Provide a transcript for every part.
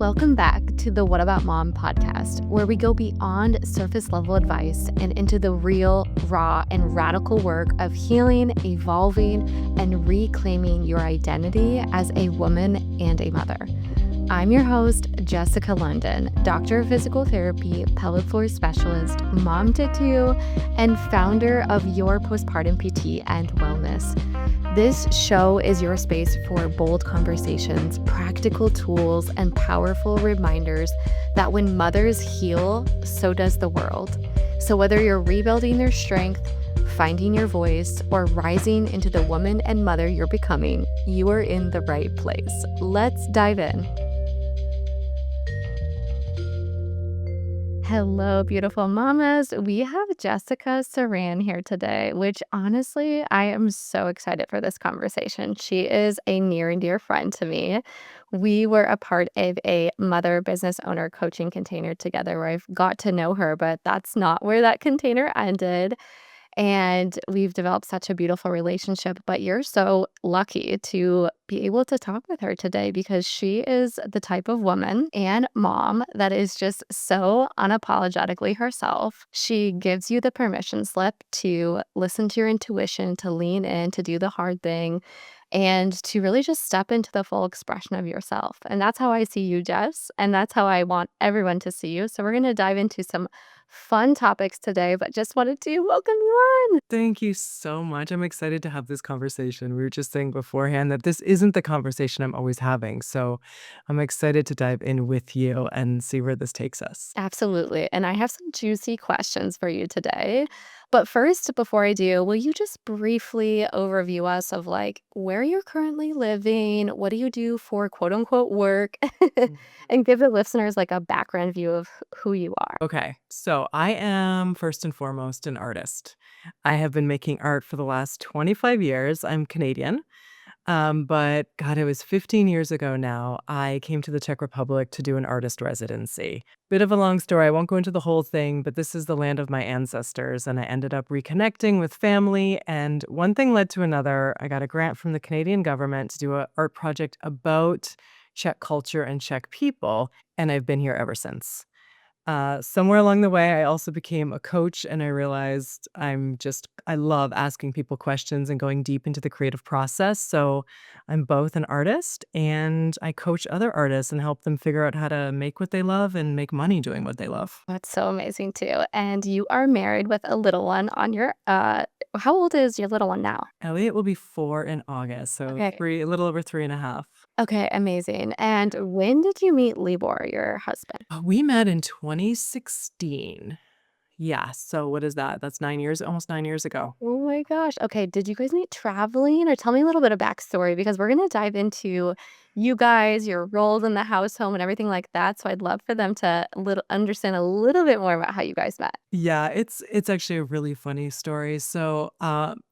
Welcome back to the What About Mom podcast, where we go beyond surface level advice and into the real, raw, and radical work of healing, evolving, and reclaiming your identity as a woman and a mother. I'm your host, Jessica London, doctor of physical therapy, pelvic floor specialist, mom to two, and founder of Your Postpartum PT and Wellness. This show is your space for bold conversations, practical tools, and powerful reminders that when mothers heal, so does the world. So whether you're rebuilding your strength, finding your voice, or rising into the woman and mother you're becoming, you are in the right place. Let's dive in. Hello, beautiful mamas. We have Jessica Serran here today, which honestly, I am so excited for this conversation. She is a near and dear friend to me. We were a part of a mother business owner coaching container together where I've got to know her, but that's not where that container ended. And we've developed such a beautiful relationship. But you're so lucky to be able to talk with her today because she is the type of woman and mom that is just so unapologetically herself. She gives you the permission slip to listen to your intuition, to lean in, to do the hard thing, and to really just step into the full expression of yourself. And that's how I see you, Jess. And that's how I want everyone to see you. So we're going to dive into some fun topics today, but just wanted to welcome you on. Thank you so much. I'm excited to have this conversation. We were just saying beforehand that this isn't the conversation I'm always having. So I'm excited to dive in with you and see where this takes us. Absolutely. And I have some juicy questions for you today. But first, before I do, will you just briefly overview us of like where you're currently living? What do you do for quote unquote work? Mm. And give the listeners like a background view of who you are. Okay, so I am first and foremost an artist. I have been making art for the last 25 years. I'm Canadian. But God, it was 15 years ago now. I came to the Czech Republic to do an artist residency. Bit of a long story. I won't go into the whole thing, but this is the land of my ancestors. And I ended up reconnecting with family. And one thing led to another. I got a grant from the Canadian government to do an art project about Czech culture and Czech people. And I've been here ever since. Somewhere along the way, I also became a coach and I realized I love asking people questions and going deep into the creative process. So I'm both an artist and I coach other artists and help them figure out how to make what they love and make money doing what they love. That's so amazing too. And you are married with a little one on your how old is your little one now? Elliot will be 4 in August, so Okay. a little over 3.5. Okay, amazing. And when did you meet Libor, your husband? We met in 2016. Yeah, so what is that? That's 9 years, almost 9 years ago. Oh my gosh. Okay, did you guys meet traveling? Or tell me a little bit of backstory because we're gonna dive into you guys, your roles in the household and everything like that. So I'd love for them to little understand a little bit more about how you guys met. Yeah, it's actually a really funny story. So,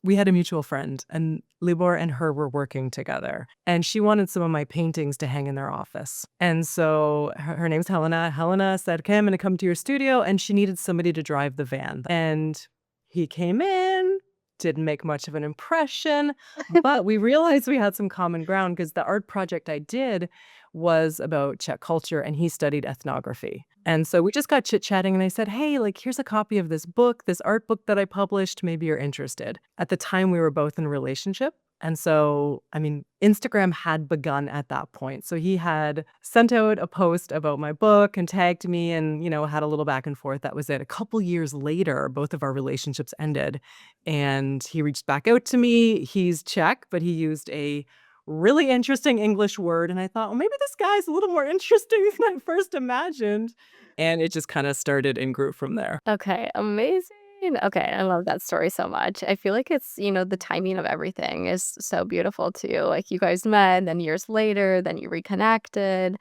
we had a mutual friend, and Libor and her were working together, and she wanted some of my paintings to hang in their office. And so her name's Helena. Helena said, "Okay, I'm gonna come to your studio," and she needed somebody to drive the van. And he came in, didn't make much of an impression, but we realized we had some common ground because the art project I did was about Czech culture and he studied ethnography. And so we just got chit-chatting and I said, "Hey, like here's a copy of this book, this art book that I published, maybe you're interested." At the time we were both in a relationship. And so, I mean, Instagram had begun at that point. So he had sent out a post about my book and tagged me and, had a little back and forth. That was it. A couple years later, both of our relationships ended and he reached back out to me. He's Czech, but he used a really interesting English word. And I thought, well, maybe this guy's a little more interesting than I first imagined. And it just kind of started and grew from there. Okay, amazing. Okay, I love that story so much. I feel like it's, the timing of everything is so beautiful too. Like you guys met, then years later, then you reconnected.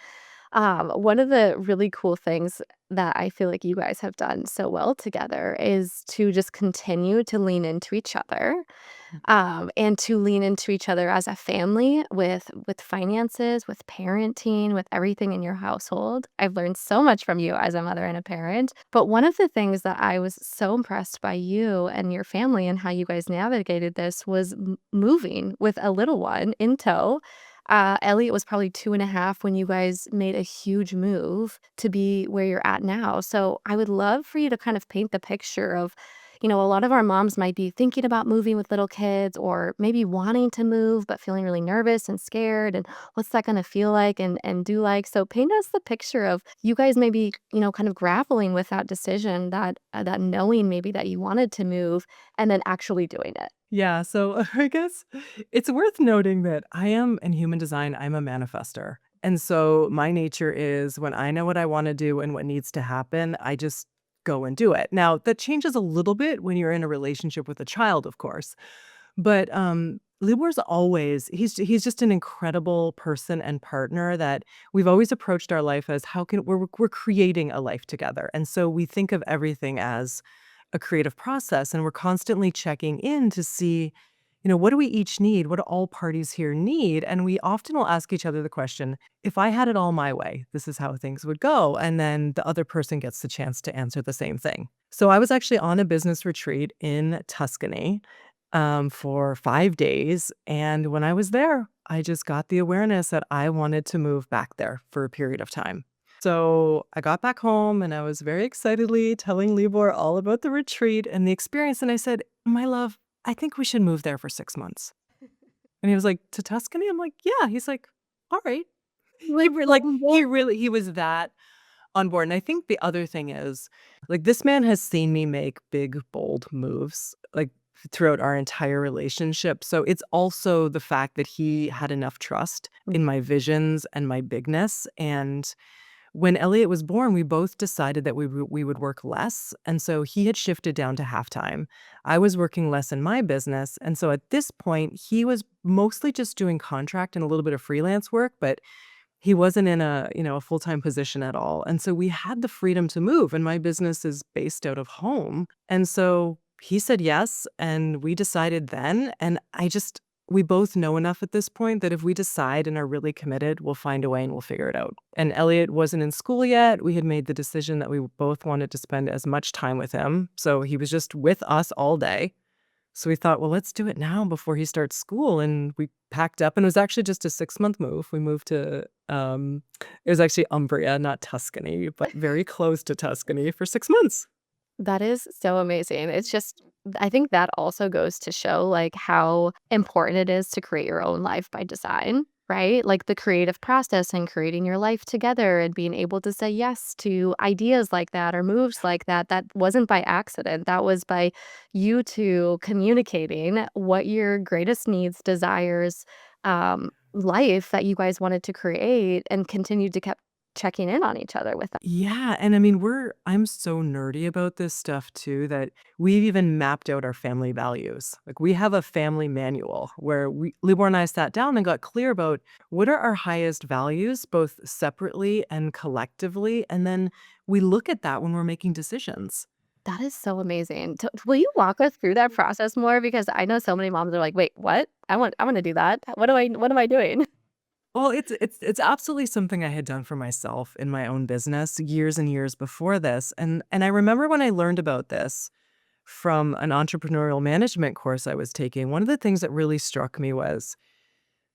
One of the really cool things that I feel like you guys have done so well together is to just continue to lean into each other, and to lean into each other as a family with finances, with parenting, with everything in your household. I've learned so much from you as a mother and a parent. But one of the things that I was so impressed by you and your family and how you guys navigated this was moving with a little one in tow Elliot was probably 2.5 when you guys made a huge move to be where you're at now. So I would love for you to kind of paint the picture of, a lot of our moms might be thinking about moving with little kids or maybe wanting to move, but feeling really nervous and scared. And what's that going to feel like and do like? So paint us the picture of you guys maybe, kind of grappling with that decision, that knowing maybe that you wanted to move and then actually doing it. Yeah, so I guess it's worth noting that I am in human design, I'm a manifester. And so my nature is when I know what I want to do and what needs to happen, I just go and do it. Now, that changes a little bit when you're in a relationship with a child, of course. But Libor's always he's just an incredible person and partner that we've always approached our life as how can we're creating a life together. And so we think of everything as a creative process and we're constantly checking in to see, what do we each need? What do all parties here need? And we often will ask each other the question, if I had it all my way, this is how things would go. And then the other person gets the chance to answer the same thing. So I was actually on a business retreat in Tuscany for 5 days. And when I was there, I just got the awareness that I wanted to move back there for a period of time. So I got back home and I was very excitedly telling Libor all about the retreat and the experience. And I said, my love, I think we should move there for 6 months. And he was like, to Tuscany? I'm like, yeah. He's like, all right. Like, He was that on board. And I think the other thing is, like, this man has seen me make big, bold moves, like, throughout our entire relationship. So it's also the fact that he had enough trust in my visions and my bigness. And when Elliot was born, we both decided that we would work less. And so he had shifted down to half time. I was working less in my business. And so at this point, he was mostly just doing contract and a little bit of freelance work, but he wasn't in a full-time position at all, and so we had the freedom to move, and my business is based out of home, and so he said yes, and we decided then, and we both know enough at this point that if we decide and are really committed, we'll find a way and we'll figure it out. And Elliot wasn't in school yet. We had made the decision that we both wanted to spend as much time with him, so he was just with us all day. So we thought, well, let's do it now before he starts school. And we packed up, and it was actually just a 6-month move. We moved to, it was actually Umbria, not Tuscany, but very close to Tuscany for 6 months. that is so amazing. It's just I think that also goes to show, like, how important it is to create your own life by design, right? Like, the creative process and creating your life together and being able to say yes to ideas like that or moves like that, that wasn't by accident. That was by you 2 communicating what your greatest needs, desires, life that you guys wanted to create and continued to kept checking in on each other with that. Yeah, and I mean, I'm so nerdy about this stuff too that we've even mapped out our family values. Like we have a family manual where Libor and I sat down and got clear about what are our highest values, both separately and collectively, and then we look at that when we're making decisions. That is so amazing. Will you walk us through that process more? Because I know so many moms are like, "Wait, what? I wanna do that. What am I doing?" Well, it's absolutely something I had done for myself in my own business years and years before this, and I remember when I learned about this from an entrepreneurial management course I was taking, one of the things that really struck me was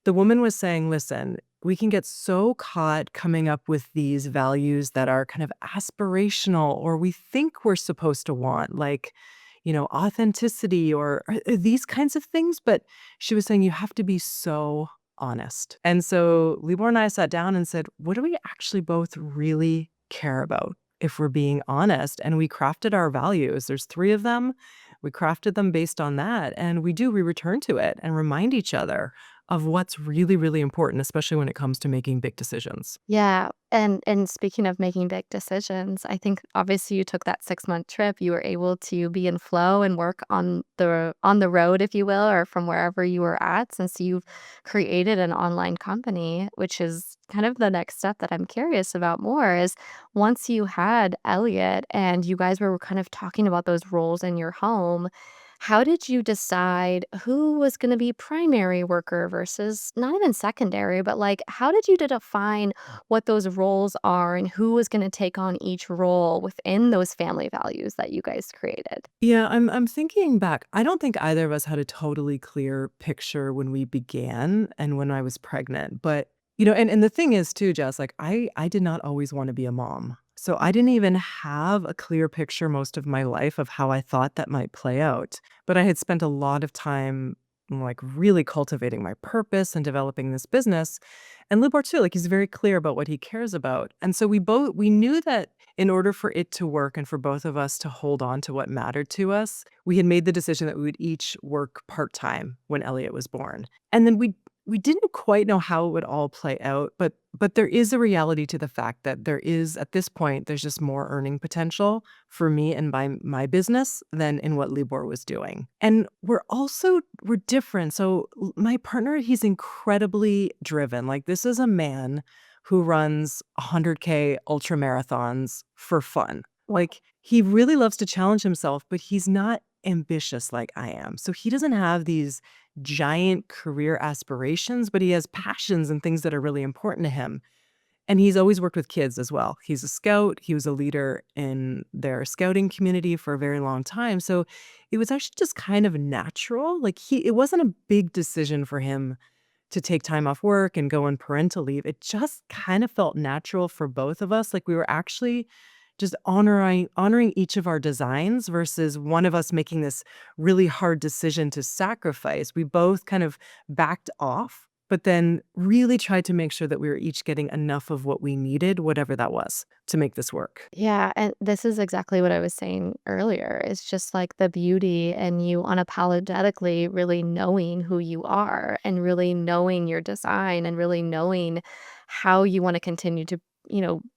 the woman was saying, "Listen, we can get so caught coming up with these values that are kind of aspirational or we think we're supposed to want, like, authenticity or these kinds of things." But she was saying, you have to be so honest. And so Libor and I sat down and said, what do we actually both really care about if we're being honest? And we crafted our values. There's 3 of them. We crafted them based on that. And we return to it and remind each other of what's really, really important, especially when it comes to making big decisions. Yeah, and speaking of making big decisions, I think obviously you took that 6-month trip, you were able to be in flow and work on the road, if you will, or from wherever you were at since you've created an online company, which is kind of the next step that I'm curious about more is once you had Elliot and you guys were kind of talking about those roles in your home, how did you decide who was gonna be primary worker versus not even secondary, but, like, how did you define what those roles are and who was gonna take on each role within those family values that you guys created? Yeah, I'm thinking back. I don't think either of us had a totally clear picture when we began and when I was pregnant. But, and the thing is too, Jess, like I did not always want to be a mom. So I didn't even have a clear picture most of my life of how I thought that might play out. But I had spent a lot of time like really cultivating my purpose and developing this business. And Libor too, like he's very clear about what he cares about. And so we knew that in order for it to work and for both of us to hold on to what mattered to us, we had made the decision that we would each work part-time when Elliot was born. And then we didn't quite know how it would all play out, but there is a reality to the fact that there is at this point there's just more earning potential for me and my business than in what Libor was doing. And we're different. So my partner, he's incredibly driven. Like this is a man who runs 100K ultra marathons for fun. Like he really loves to challenge himself, but he's not ambitious like I am. So he doesn't have these giant career aspirations, but he has passions and things that are really important to him. And he's always worked with kids as well. He's a scout. He was a leader in their scouting community for a very long time. So it was actually just kind of natural. Like it wasn't a big decision for him to take time off work and go on parental leave. It just kind of felt natural for both of us. Like we were actually just honoring each of our designs versus one of us making this really hard decision to sacrifice. We both kind of backed off, but then really tried to make sure that we were each getting enough of what we needed, whatever that was, to make this work. Yeah, and this is exactly what I was saying earlier. It's just like the beauty and you unapologetically really knowing who you are and really knowing your design and really knowing how you want to continue to,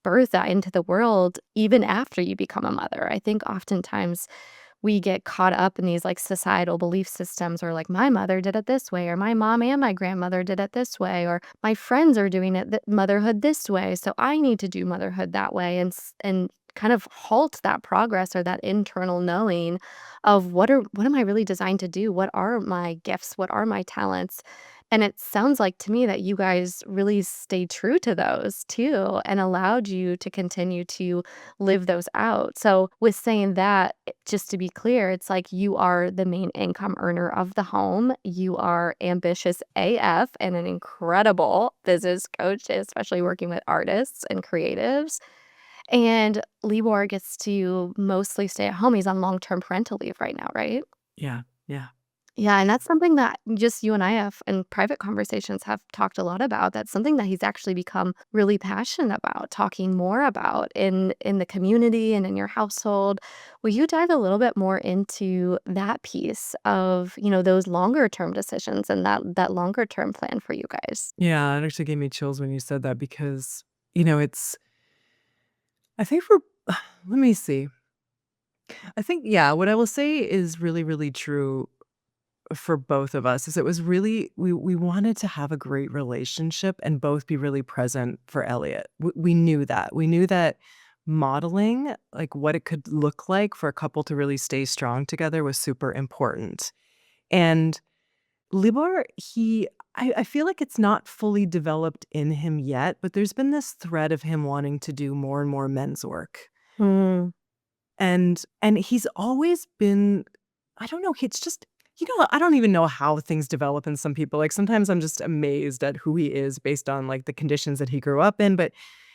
birth that into the world even after you become a mother. I think oftentimes we get caught up in these like societal belief systems or like my mother did it this way or my mom and my grandmother did it this way or my friends are doing motherhood this way so I need to do motherhood that way and kind of halt that progress or that internal knowing of what am I really designed to do, what are my gifts, what are my talents. And it sounds like to me that you guys really stayed true to those too and allowed you to continue to live those out. So, with saying that, just to be clear, it's like you are the main income earner of the home. You are ambitious AF and an incredible business coach, especially working with artists and creatives. And Libor gets to mostly stay at home. He's on long term parental leave right now, right? Yeah, yeah. Yeah, and that's something that just you and I have in private conversations have talked a lot about. That's something that he's actually become really passionate about, talking more about in the community and in your household. Will you dive a little bit more into that piece of, those longer term decisions and that longer term plan for you guys? Yeah, it actually gave me chills when you said that because, it's I think for let me see. I think, yeah, what I will say is really, really true for both of us is it was really we wanted to have a great relationship and both be really present for Elliot. We knew that. We knew that modeling, like what it could look like for a couple to really stay strong together was super important. And Libor, I feel like it's not fully developed in him yet, but there's been this thread of him wanting to do more and more men's work. Mm. And he's always been I don't know, it's just I don't even know how things develop in some people. Like, sometimes I'm just amazed at who he is based on, like, the conditions that he grew up in, but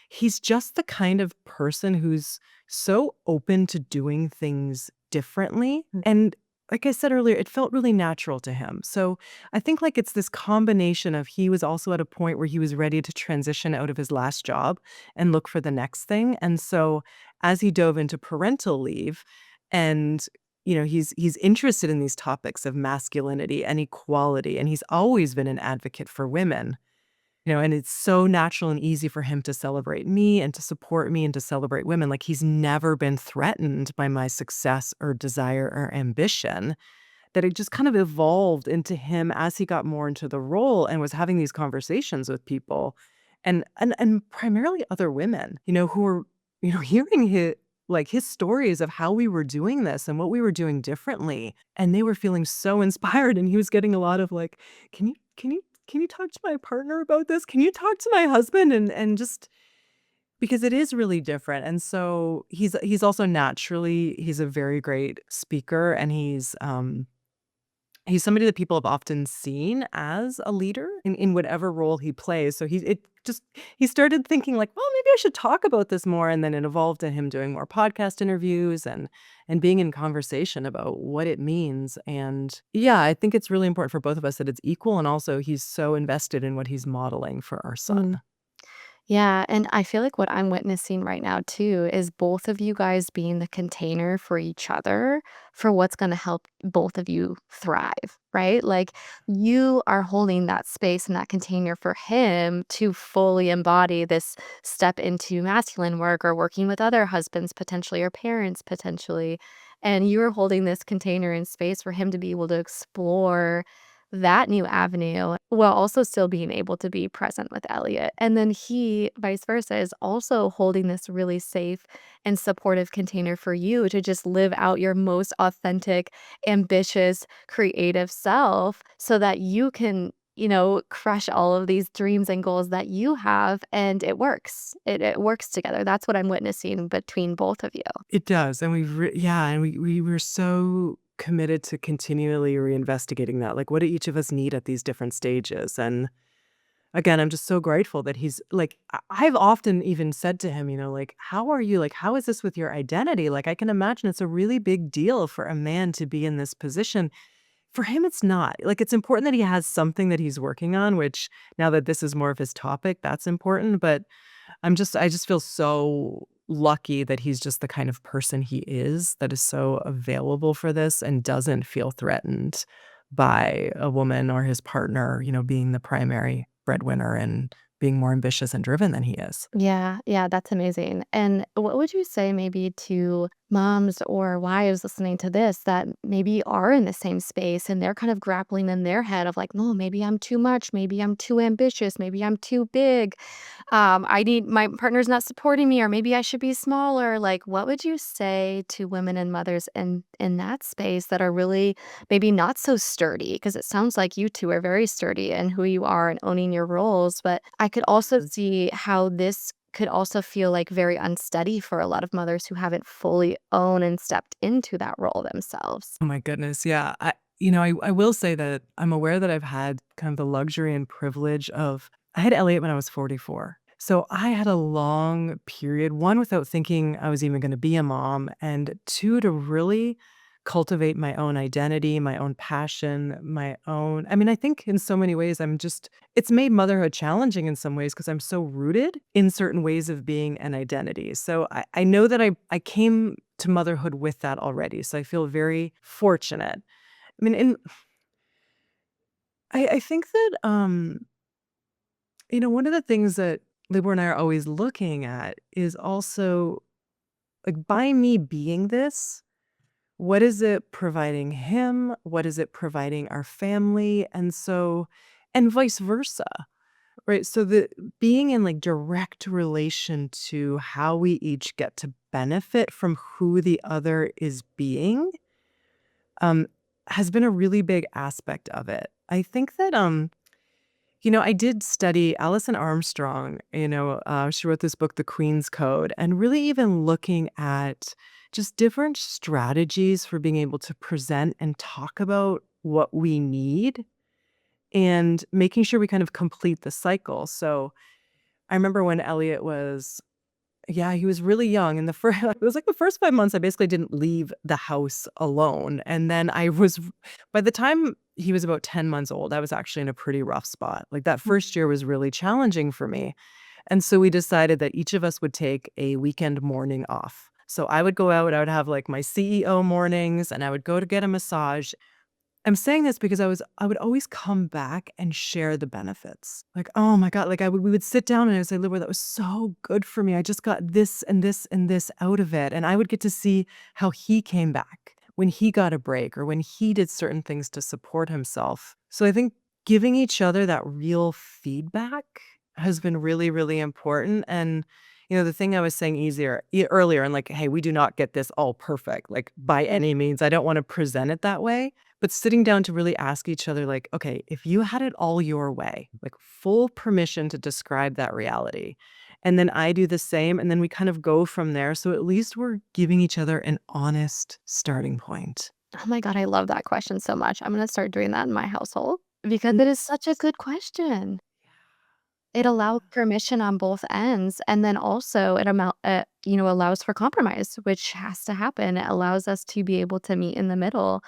he's just the kind of person who's so open to doing things differently, and like I said earlier, it felt really natural to him. So, I think, like, it's this combination of he was also at a point where he was ready to transition out of his last job and look for the next thing, and so as he dove into parental leave and he's interested in these topics of masculinity and equality, and he's always been an advocate for women. And it's so natural and easy for him to celebrate me and to support me and to celebrate women. Like he's never been threatened by my success or desire or ambition. That it just kind of evolved into him as he got more into the role and was having these conversations with people and primarily other women, who were, hearing like his stories of how we were doing this and what we were doing differently. And they were feeling so inspired. And he was getting a lot of like, can you talk to my partner about this? Can you talk to my husband? And just because it is really different. And so he's also naturally, he's a very great speaker, and he's somebody that people have often seen as a leader in whatever role he plays. So he started thinking like, well, maybe I should talk about this more. And then it evolved to him doing more podcast interviews and being in conversation about what it means. And yeah, I think it's really important for both of us that it's equal. And also he's so invested in what he's modeling for our son. Yeah, and I feel like what I'm witnessing right now too is both of you guys being the container for each other for what's going to help both of you thrive, right? Like you are holding that space and that container for him to fully embody this step into masculine work or working with other husbands potentially or parents potentially. And you're holding this container and space for him to be able to explore that new avenue while also still being able to be present with Elliot. And then he, vice versa, is also holding this really safe and supportive container for you to just live out your most authentic, ambitious, creative self so that you can, crush all of these dreams and goals that you have and it works. It works together. That's what I'm witnessing between both of you. It does, and yeah, and we were so committed to continually reinvestigating that, like, what do each of us need at these different stages, and, again, I'm just so grateful that he's like, I've often even said to him, like, "How are you? Like, how is this with your identity?" Like, I can imagine it's a really big deal for a man to be in this position. For him, it's not. Like, it's important that he has something that he's working on, which now that this is more of his topic, that's important, but I just feel so lucky that he's just the kind of person he is that is so available for this and doesn't feel threatened by a woman or his partner, being the primary breadwinner and being more ambitious and driven than he is. Yeah, yeah, that's amazing. And what would you say maybe to moms or wives listening to this that maybe are in the same space and they're kind of grappling in their head of like, no, maybe I'm too much, maybe I'm too ambitious, maybe I'm too big. I need my partner's not supporting me, or maybe I should be smaller. Like, what would you say to women and mothers in that space that are really maybe not so sturdy? Because it sounds like you two are very sturdy in who you are and owning your roles. But I could also see how this could also feel like very unsteady for a lot of mothers who haven't fully owned and stepped into that role themselves. Oh my goodness, yeah. I will say that I'm aware that I've had kind of the luxury and privilege of I had Elliot when I was 44. So I had a long period, one, without thinking I was even gonna be a mom, and two, to really cultivate my own identity, my own passion, I mean, I think in so many ways it's made motherhood challenging in some ways because 'cause I'm so rooted in certain ways of being an identity. So I know that I came to motherhood with that already, so I feel very fortunate. I mean, and I think that, one of the things that Libor and I are always looking at is also, like, by me being this, what is it providing him? What is it providing our family? And vice versa, right? So the being in like direct relation to how we each get to benefit from who the other is being, um, has been a really big aspect of it. I think that, I did study Alison Armstrong. She wrote this book, The Queen's Code, and really even looking at just different strategies for being able to present and talk about what we need and making sure we kind of complete the cycle. So I remember when Elliot was yeah, he was really young, and the first it was like the first 5 months, I basically didn't leave the house alone, and then by the time he was about 10 months old, I was actually in a pretty rough spot. Like, that first year was really challenging for me, and so we decided that each of us would take a weekend morning off. So I would go out, I would have, like, my CEO mornings, and I would go to get a massage. I'm saying this because I would always come back and share the benefits. Like, "Oh my god," like, we would sit down and I would say, "Libra, that was so good for me. I just got this and this and this out of it." And I would get to see how he came back when he got a break or when he did certain things to support himself. So I think giving each other that real feedback has been really, really important. And, the thing I was saying earlier, and like, hey, we do not get this all perfect, like by any means. I don't want to present it that way, but sitting down to really ask each other, like, okay, if you had it all your way, like full permission to describe that reality, and then I do the same, and then we kind of go from there. So at least we're giving each other an honest starting point. Oh my god, I love that question so much. I'm gonna start doing that in my household because it is such a good question. It allows permission on both ends, and then also allows for compromise, which has to happen. It allows us to be able to meet in the middle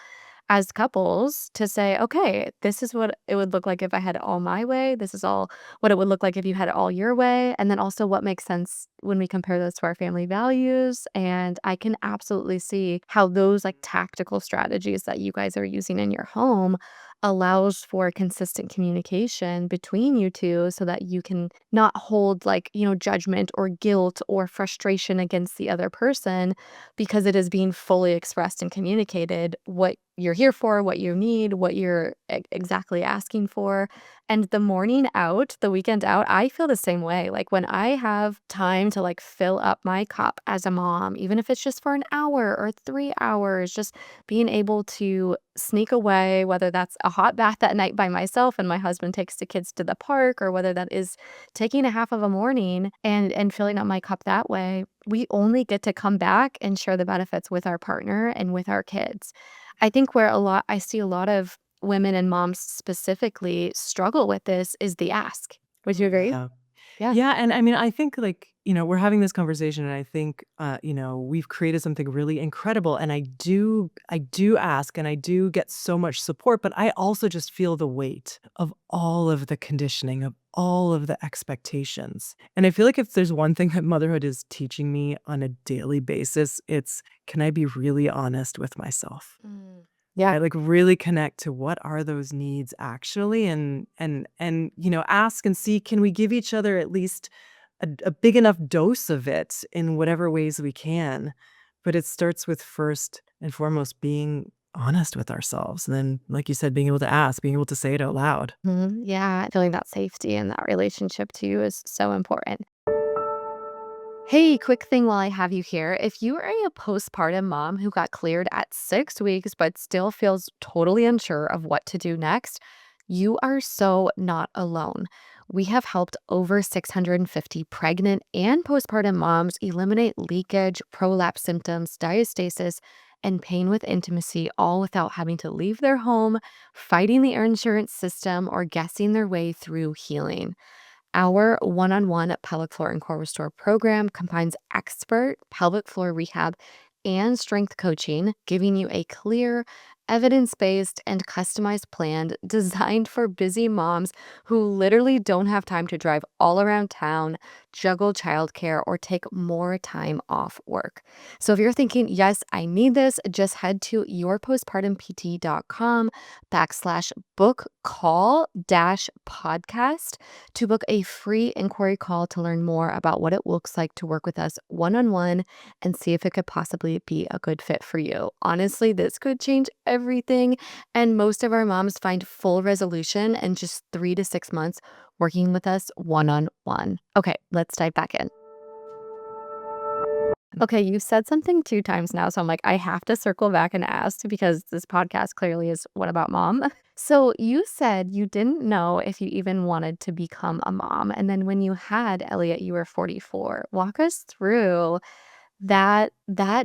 as couples to say, "Okay, this is what it would look like if I had it all my way. This is all what it would look like if you had it all your way." And then also what makes sense when we compare those to our family values. And I can absolutely see how those like tactical strategies that you guys are using in your home allows for consistent communication between you two so that you can not hold judgment or guilt or frustration against the other person because it is being fully expressed and communicated what you're here for, what you need, what you're exactly asking for. And the morning out, the weekend out, I feel the same way. Like when I have time to like fill up my cup as a mom, even if it's just for an hour or 3 hours, just being able to sneak away, whether that's a hot bath at night by myself and my husband takes the kids to the park, or whether that is taking a half of a morning and filling up my cup that way, we only get to come back and share the benefits with our partner and with our kids. I think where I see a lot of women and moms specifically struggle with this is the ask. Would you agree? Yeah. Yeah. Yeah, and I mean, I think, like, we're having this conversation, and I think, we've created something really incredible, and I do ask, and I do get so much support, but I also just feel the weight of all of the conditioning, of all of the expectations, and I feel like if there's one thing that motherhood is teaching me on a daily basis, it's, can I be really honest with myself? Mm. Yeah. I, like, really connect to what are those needs actually, and ask and see, can we give each other at least a big enough dose of it in whatever ways we can? But it starts with first and foremost being honest with ourselves, and then, like you said, being able to ask, being able to say it out loud. Mhm. Yeah, feeling that safety in that relationship too is so important. Hey, quick thing while I have you here. If you are a postpartum mom who got cleared at 6 weeks but still feels totally unsure of what to do next, you are so not alone. We have helped over 650 pregnant and postpartum moms eliminate leakage, prolapse symptoms, diastasis, and pain with intimacy, all without having to leave their home, fighting the insurance system, or guessing their way through healing. Our one-on-one pelvic floor and core restore program combines expert pelvic floor rehab and strength coaching, giving you a clear, evidence-based, and customized plan designed for busy moms who literally don't have time to drive all around town, juggle childcare, or take more time off work. So if you're thinking, yes, I need this, just head to yourpostpartumpt.com/book call dash podcast to book a free inquiry call to learn more about what it looks like to work with us one on one and see if it could possibly be a good fit for you. Honestly, this could change everything. And most of our moms find full resolution in just 3 to 6 months working with us one on one. Okay, let's dive back in. Okay, you said something 2 times now, so I'm like, I have to circle back and ask because this podcast clearly is What About Mom? So you said you didn't know if you even wanted to become a mom, and then when you had Elliot, you were 44. Walk us through that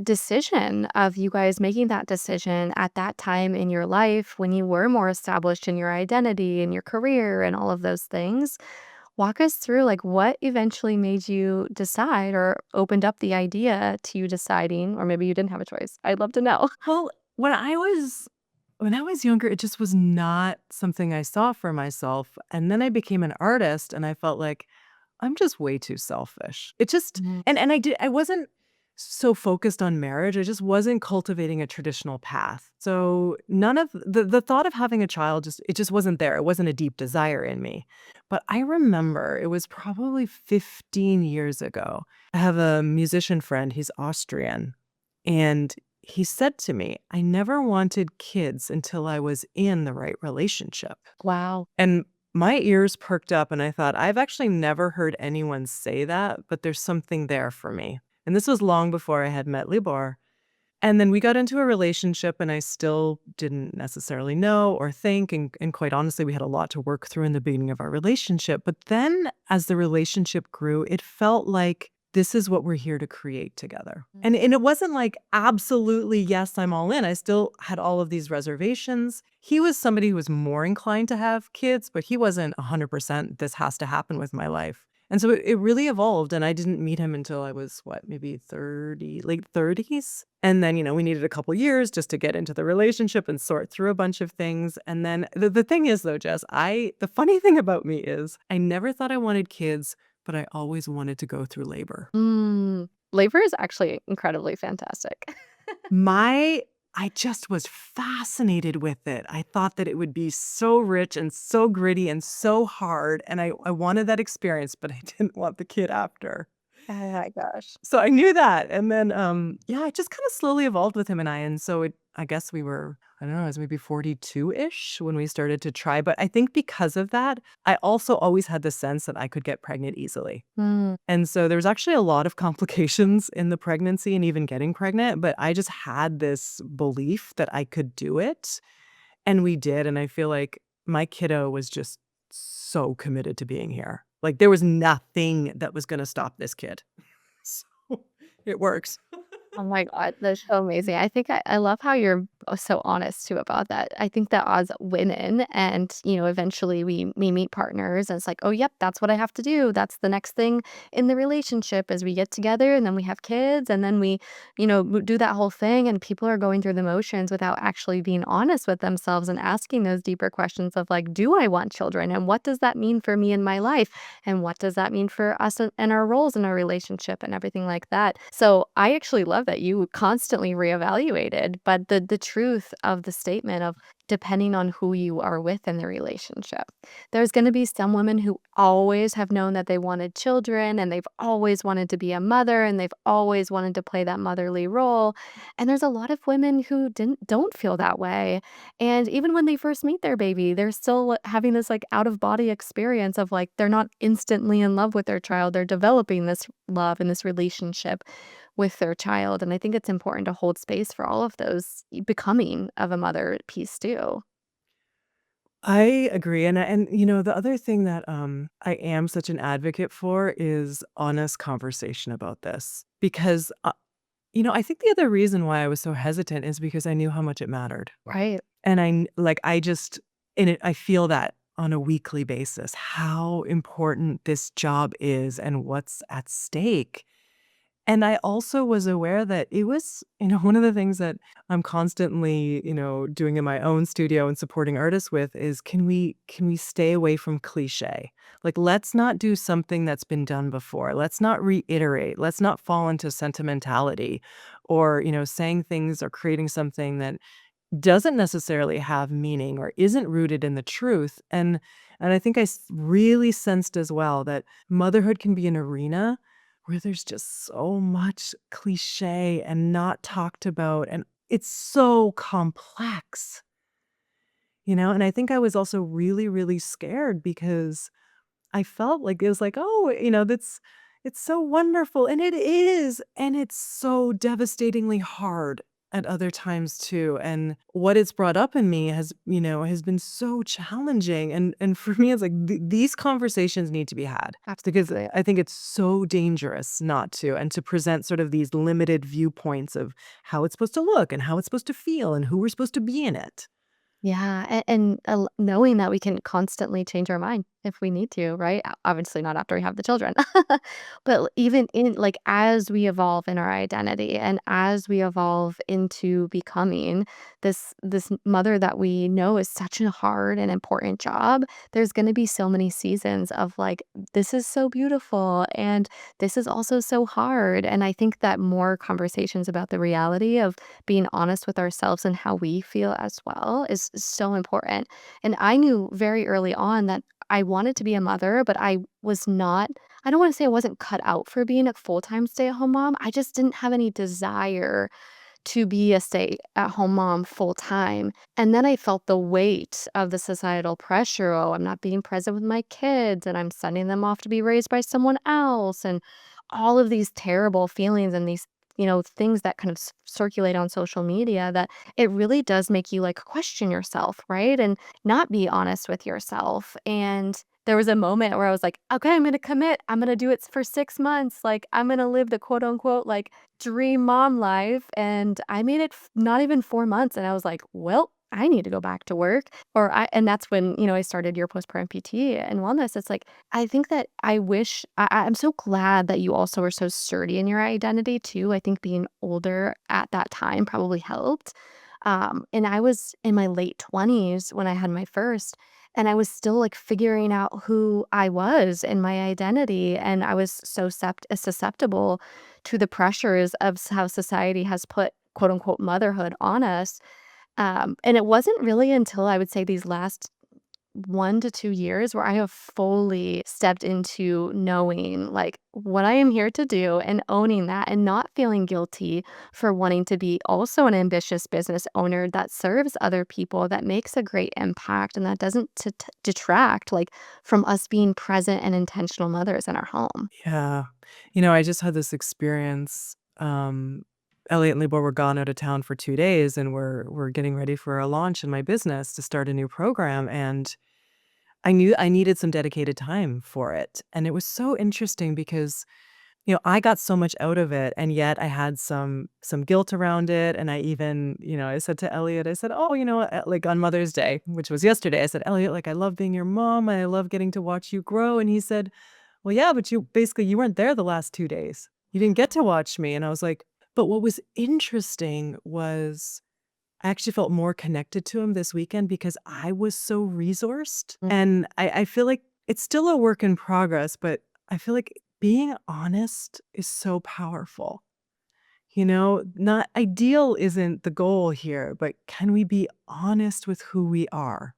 decision of you guys making that decision at that time in your life when you were more established in your identity and your career and all of those things. Walk us through, like, what eventually made you decide or opened up the idea to you deciding, or maybe you didn't have a choice. I'd love to know. Well, when I was younger, it just was not something I saw for myself, and then I became an artist, and I felt like I'm just way too selfish. It just Mhm. I wasn't so focused on marriage, I just wasn't cultivating a traditional path. So, none of the thought of having a child, it just wasn't there, it wasn't a deep desire in me. But I remember it was probably 15 years ago. I have a musician friend, he's Austrian, and he said to me, "I never wanted kids until I was in the right relationship." Wow. And my ears perked up and I thought, I've actually never heard anyone say that, but there's something there for me. And this was long before I had met Libor. And then we got into a relationship and I still didn't necessarily know or think. And quite honestly, we had a lot to work through in the beginning of our relationship. But then as the relationship grew, it felt like this is what we're here to create together. And it wasn't like absolutely, yes, I'm all in. I still had all of these reservations. He was somebody who was more inclined to have kids, but he wasn't 100% this has to happen with my life. And so it really evolved, and I didn't meet him until I was, what, maybe 30, late 30s? And then, we needed a couple years just to get into the relationship and sort through a bunch of things. And then the thing is, though, Jess, the funny thing about me is I never thought I wanted kids, but I always wanted to go through labor. Labor is actually incredibly fantastic. My I just was fascinated with it. I thought that it would be so rich and so gritty and so hard, and I wanted that experience, but I didn't want the kid after. Oh my gosh. So I knew that, and then, yeah, it just kinda slowly evolved with him and and so I guess we were, I don't know, I was maybe 42-ish when we started to try, but I think because of that, I also always had the sense that I could get pregnant easily. Mm. And so there's actually a lot of complications in the pregnancy and even getting pregnant, but I just had this belief that I could do it, and we did, and I feel like my kiddo was just so committed to being here. Like, there was nothing that was gonna stop this kid. So, it works. Oh my god, that's so amazing. I think I love how you're so honest too about that. I think that odds win in and, eventually we meet partners and it's like, "Oh, yep, that's what I have to do. That's the next thing in the relationship is we get together and then we have kids and then we, do that whole thing and people are going through the motions without actually being honest with themselves and asking those deeper questions of like, do I want children and what does that mean for me in my life? And what does that mean for us and our roles in our relationship and everything like that. So I actually love that you constantly reevaluated, but the truth of the statement of depending on who you are with in the relationship. There's going to be some women who always have known that they wanted children and they've always wanted to be a mother and they've always wanted to play that motherly role. And there's a lot of women who don't feel that way. And even when they first meet their baby, they're still having this like out of body experience of like they're not instantly in love with their child. They're developing this love and this relationship with their child. And I think it's important to hold space for all of those becoming of a mother piece too. I agree, and the other thing that, I am such an advocate for is honest conversation about this because, I think the other reason why I was so hesitant is because I knew how much it mattered. Right. And I just I feel that on a weekly basis, how important this job is and what's at stake. And I also was aware that it was, one of the things that I'm constantly, doing in my own studio and supporting artists with is can we stay away from cliche? Like, let's not do something that's been done before. Let's not reiterate. Let's not fall into sentimentality or, saying things or creating something that doesn't necessarily have meaning or isn't rooted in the truth. And I think really sensed as well that motherhood can be an arena where there's just so much cliche and not talked about, and it's so complex, And I think I was also really, really scared because I felt like it was like, "Oh, that's it's so wonderful," and it is, and it's so devastatingly hard at other times too, and what it's brought up in me has been so challenging, and for me, it's like these conversations need to be had because Absolutely. I think it's so dangerous not to, and to present sort of these limited viewpoints of how it's supposed to look and how it's supposed to feel and who we're supposed to be in it. Yeah, and knowing that we can constantly change our mind if we need to, right? Obviously not after we have the children. But even in like as we evolve in our identity and as we evolve into becoming this mother that we know is such a hard and important job, there's going to be so many seasons of like this is so beautiful and this is also so hard. And I think that more conversations about the reality of being honest with ourselves and how we feel as well is so important. And I knew very early on that I wanted to be a mother, but I was not, I don't want to say I wasn't cut out for being a full time stay at home mom. I just didn't have any desire to be a stay-at-home mom full time. And then I felt the weight of the societal pressure. Oh, I'm not being present with my kids and I'm sending them off to be raised by someone else. And all of these terrible feelings and these, things that kind of circulate on social media that it really does make you like question yourself, right? And not be honest with yourself. And there was a moment where I was like, okay, I'm going to commit. I'm going to do it for 6 months. Like, I'm going to live the quote unquote, like, dream mom life. And I made it not even 4 months. And I was like, well, I need to go back to work. And that's when, I started your postpartum PT and wellness. It's like, I think that I'm so glad that you also were so sturdy in your identity too. I think being older at that time probably helped. And I was in my late 20s when I had my first, and I was still like figuring out who I was and my identity. And I was so susceptible to the pressures of how society has put quote unquote motherhood on us. And it wasn't really until I would say these last 1 to 2 years where I have fully stepped into knowing, like, what I am here to do and owning that and not feeling guilty for wanting to be also an ambitious business owner that serves other people, that makes a great impact, and that doesn't detract, like, from us being present and intentional mothers in our home. Yeah. I just had this experience. Elliot and Libor were gone out of town for 2 days, and we're getting ready for a launch in my business to start a new program, and I knew I needed some dedicated time for it, and it was so interesting because, I got so much out of it, and yet I had some guilt around it, and I even, I said to Elliot, I said, "Oh, like, on Mother's Day," which was yesterday, I said, "Elliot, like, I love being your mom, and I love getting to watch you grow," and he said, "Well, yeah, but you weren't there the last 2 days. You didn't get to watch me." And I was like, but what was interesting was I actually felt more connected to him this weekend because I was so resourced, and I feel like it's still a work in progress, but I feel like being honest is so powerful. Not ideal isn't the goal here, but can we be honest with who we are?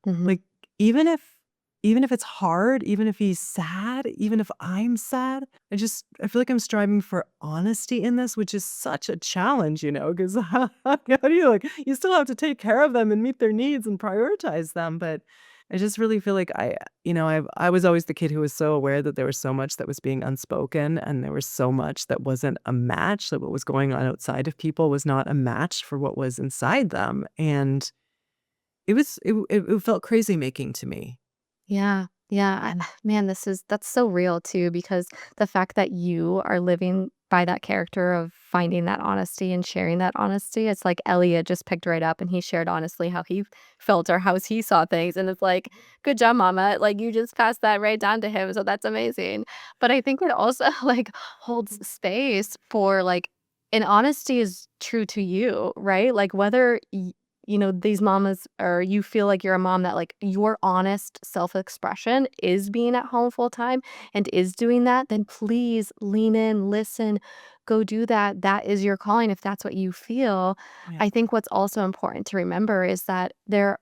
Mhm. Like, even if even if it's hard, even if he's sad, even if I'm sad, I feel like I'm striving for honesty in this, which is such a challenge, because how do you, like, you still have to take care of them and meet their needs and prioritize them, but I just really feel like I was always the kid who was so aware that there was so much that was being unspoken, and there was so much that wasn't a match, that what was going on outside of people was not a match for what was inside them, and it felt crazy making to me. Yeah. Yeah. Man, that's so real too, because the fact that you are living by that character of finding that honesty and sharing that honesty, it's like Elliot just picked right up and he shared honestly how he felt or how he saw things. And it's like, good job, mama. Like you just passed that right down to him. So that's amazing. But I think it also like holds space for like, and honesty is true to you, right? Like whether these mamas or you feel like you're a mom that like your honest self-expression is being at home full time and is doing that, then please lean in, listen, go do that. That is your calling if that's what you feel. Yeah. I think what's also important to remember is that there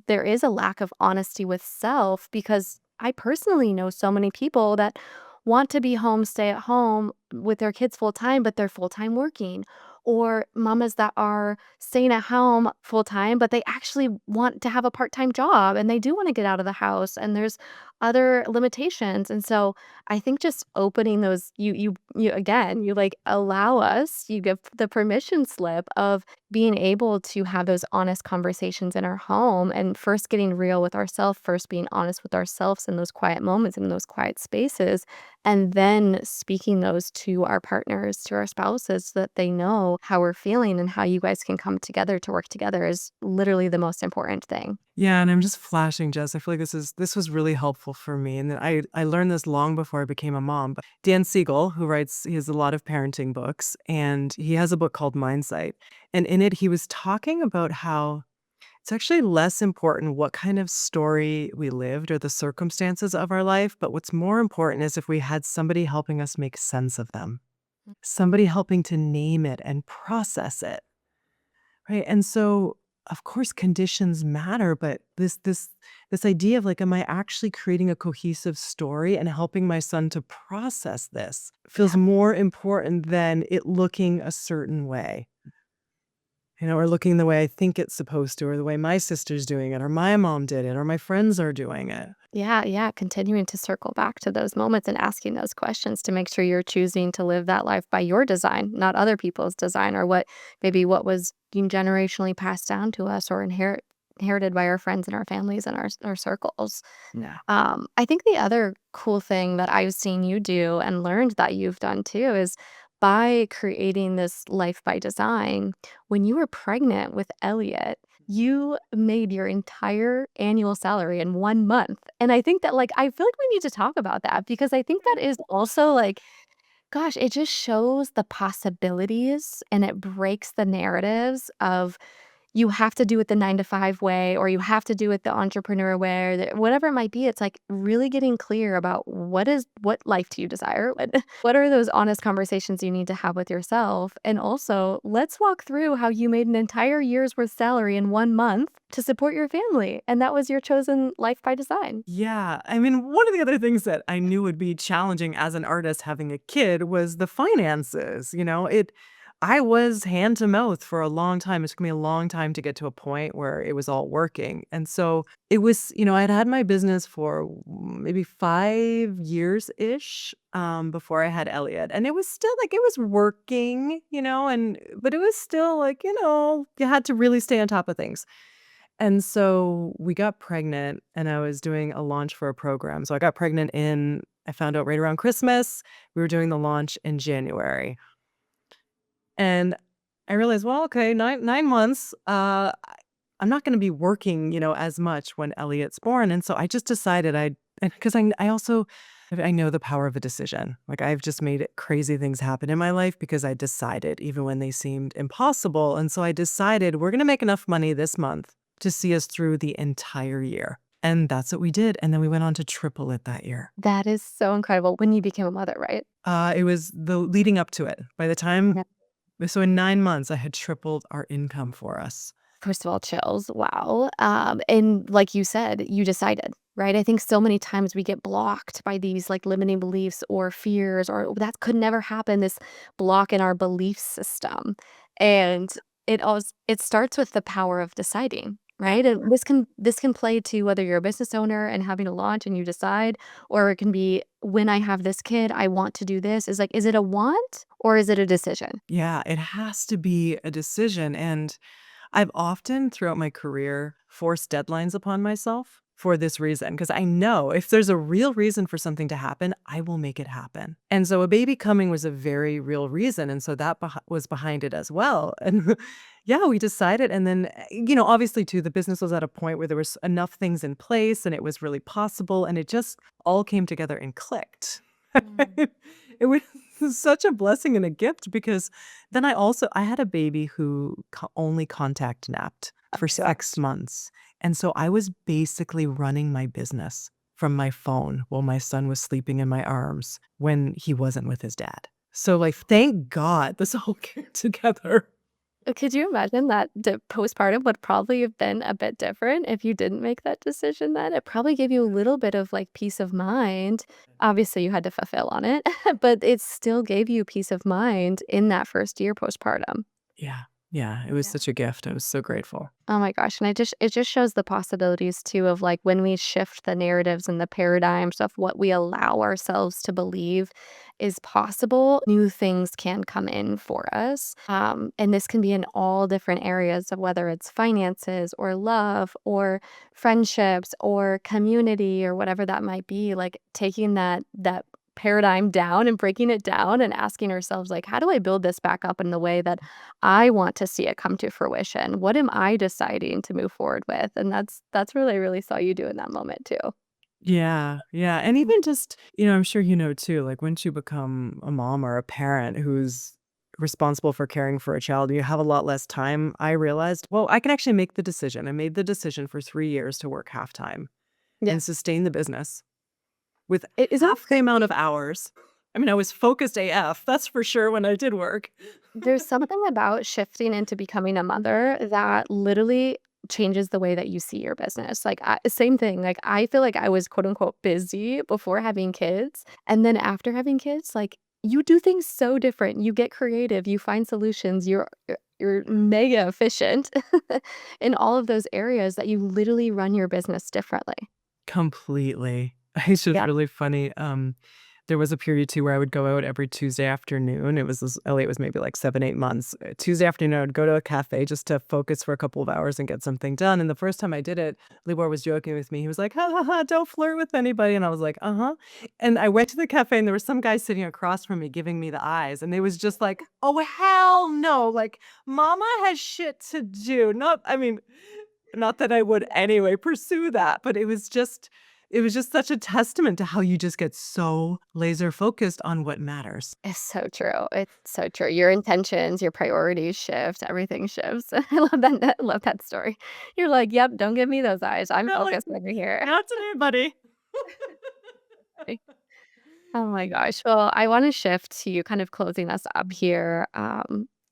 is a lack of honesty with self because I personally know so many people that want to be home, stay at home with their kids full time, but they're full time working. Or mamas that are staying at home full time, but they actually want to have a part time job and they do want to get out of the house and there's other limitations. And so I think just opening those, you again, you like allow us, you give the permission slip of being able to have those honest conversations in our home and first getting real with ourselves, first being honest with ourselves in those quiet moments, in those quiet spaces, and then speaking those to our partners, to our spouses, so that they know how we're feeling and how you guys can come together to work together is literally the most important thing. Yeah, and I'm just flashing, Jess. I feel like this was really helpful for me, and then I learned this long before I became a mom. But Dan Siegel, he has a lot of parenting books, and he has a book called Mindsight, and in it he was talking about how it's actually less important what kind of story we lived or the circumstances of our life, but what's more important is if we had somebody helping us make sense of them, somebody helping to name it and process it, right? And so of course, conditions matter, but this idea of like, am I actually creating a cohesive story and helping my son to process this feels Yeah. more important than it looking a certain way, or looking the way I think it's supposed to, or the way my sister's doing it, or my mom did it, or my friends are doing it. Yeah, yeah, continuing to circle back to those moments and asking those questions to make sure you're choosing to live that life by your design, not other people's design or what was being generationally passed down to us or inherited by our friends and our families and our circles. Yeah. I think the other cool thing that I've seen you do and learned that you've done too is by creating this life by design, when you were pregnant with Elliot, you made your entire annual salary in 1 month. And I think that, like, I feel like we need to talk about that because I think that is also like, gosh, it just shows the possibilities and it breaks the narratives of you have to do it the 9 to 5 way, or you have to do it the entrepreneur way, or the whatever it might be. It's, like, really getting clear about what life do you desire? What are those honest conversations you need to have with yourself? And also, let's walk through how you made an entire year's worth salary in 1 month to support your family, and that was your chosen life by design. Yeah. I mean, one of the other things that I knew would be challenging as an artist having a kid was the finances. I was hand to mouth for a long time. It took me a long time to get to a point where it was all working. And so it was, I'd had my business for maybe 5 years ish before I had Elliot. And it was still like it was working, but it was still like, you had to really stay on top of things. And so we got pregnant and I was doing a launch for a program. So I found out right around Christmas. We were doing the launch in January. And I realized, well, okay, 9 months. I'm not going to be working, as much when Elliot's born. And so I just decided because I know the power of a decision. Like I've just made crazy things happen in my life because I decided, even when they seemed impossible. And so I decided we're going to make enough money this month to see us through the entire year. And that's what we did. And then we went on to triple it that year. That is so incredible when you became a mother, right? It was the leading up to it. By the time, so in 9 months, I had tripled our income for us. First of all, chills. Wow. And like you said, you decided, right? I think so many times we get blocked by these like limiting beliefs or fears, or that could never happen, this block in our belief system. And it starts with the power of deciding, right? And this can play to whether you're a business owner and having a launch and you decide, or it can be when I have this kid, I want to do this. Is like, is it a want or is it a decision? Yeah, it has to be a decision. And I've often throughout my career forced deadlines upon myself for this reason, because I know if there's a real reason for something to happen, I will make it happen. And so a baby coming was a very real reason. And so that was behind it as well. And yeah, we decided. And then, obviously, too, the business was at a point where there was enough things in place and it was really possible. And it just all came together and clicked. Mm. It was such a blessing and a gift because then I had a baby who only contact napped for Oh, 6 months. And so I was basically running my business from my phone while my son was sleeping in my arms when he wasn't with his dad. So, like, thank God this all came together. could you imagine that the postpartum would probably have been a bit different if you didn't make that decision then? It probably gave you a little bit of, like, peace of mind. Obviously, you had to fulfill on it, but it still gave you peace of mind in that first year postpartum. Yeah. Yeah. It was Yeah. such a gift. I was so grateful. Oh my gosh, and it just shows the possibilities too of, like, when we shift the narratives and the paradigms of what we allow ourselves to believe is possible, new things can come in for us, and this can be in all different areas of whether it's finances or love or friendships or community or whatever that might be, like, taking that paradigm down and breaking it down and asking ourselves, like, "How do I build this back up in the way that I want to see it come to fruition? What am I deciding to move forward with?" And that's really, I really saw you do in that moment too. Yeah, yeah, and even just, I'm sure too, like, once you become a mom or a parent who's responsible for caring for a child, you have a lot less time. I realized, well, I can actually make the decision. I made the decision for 3 years to work half-time Yeah. and sustain the business with Isn't that half the amount of crazy? hours. I mean, I was focused AF, that's for sure when I did work. There's something about shifting into becoming a mother that literally changes the way that you see your business. Like, same thing. Like, I feel like I was quote unquote busy before having kids. And then after having kids, like, you do things so different. You get creative, you find solutions, you're mega efficient in all of those areas that you literally run your business differently. Completely. It's just Yeah. really funny, there was a period too where I would go out every Tuesday afternoon. It was this Elliot was maybe like 7, 8 months. Tuesday afternoon, I would go to a cafe just to focus for a couple of hours and get something done, and the first time I did it, Libor was joking with me. He was like, "Ha, ha, ha, don't flirt with anybody," and I was like, "Uh-huh," and I went to the cafe, and there was some guy sitting across from me giving me the eyes, and it was just like, "Oh, hell no," like, "Mama has shit to do." Not that I would anyway pursue that, but it was just such a testament to how you just get so laser focused on what matters. It's so true. It's so true. Your intentions, your priorities shift, everything shifts. I love that I love that story. You're like, "Yep, don't give me those eyes. I'm Not like, focused over here." "Not today, buddy." Oh my gosh. Well, I wanna shift to you kind of closing us up here.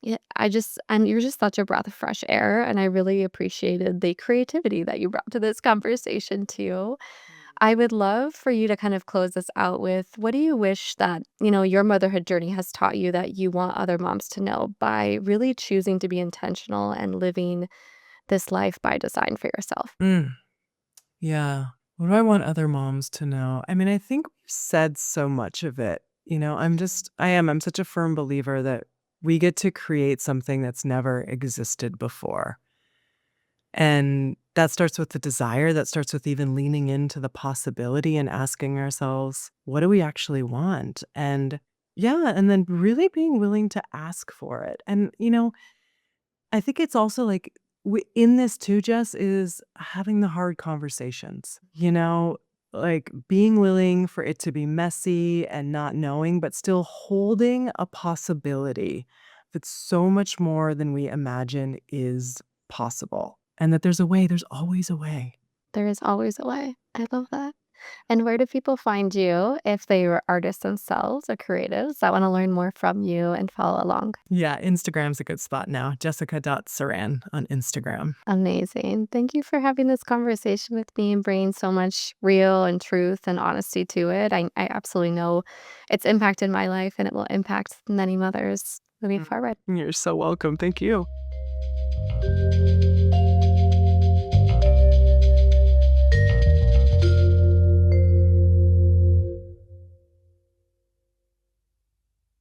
Yeah, and you're just such a breath of fresh air, and I really appreciated the creativity that you brought to this conversation too. I would love for you to kind of close this out with what do you wish that, your motherhood journey has taught you that you want other moms to know by really choosing to be intentional and living this life by design for yourself? Mm, yeah. What do I want other moms to know? I mean, I think we've said so much of it. I'm such a firm believer that we get to create something that's never existed before. And that starts with the desire, that starts with even leaning into the possibility and asking ourselves, what do we actually want? And yeah, and then really being willing to ask for it. And, I think it's also like in this too, Jess, is having the hard conversations, like being willing for it to be messy and not knowing, but still holding a possibility that so much more than we imagine is possible. And that there's always a way. There is always a way. I love that. And where do people find you if they are artists themselves or creatives that want to learn more from you and follow along? Yeah, Instagram's a good spot now. Jessica.Saran on Instagram. Amazing. Thank you for having this conversation with me and bringing so much real and truth and honesty to it. I absolutely know it's impacted my life and it will impact many mothers moving Mm. forward. You're so welcome. Thank you.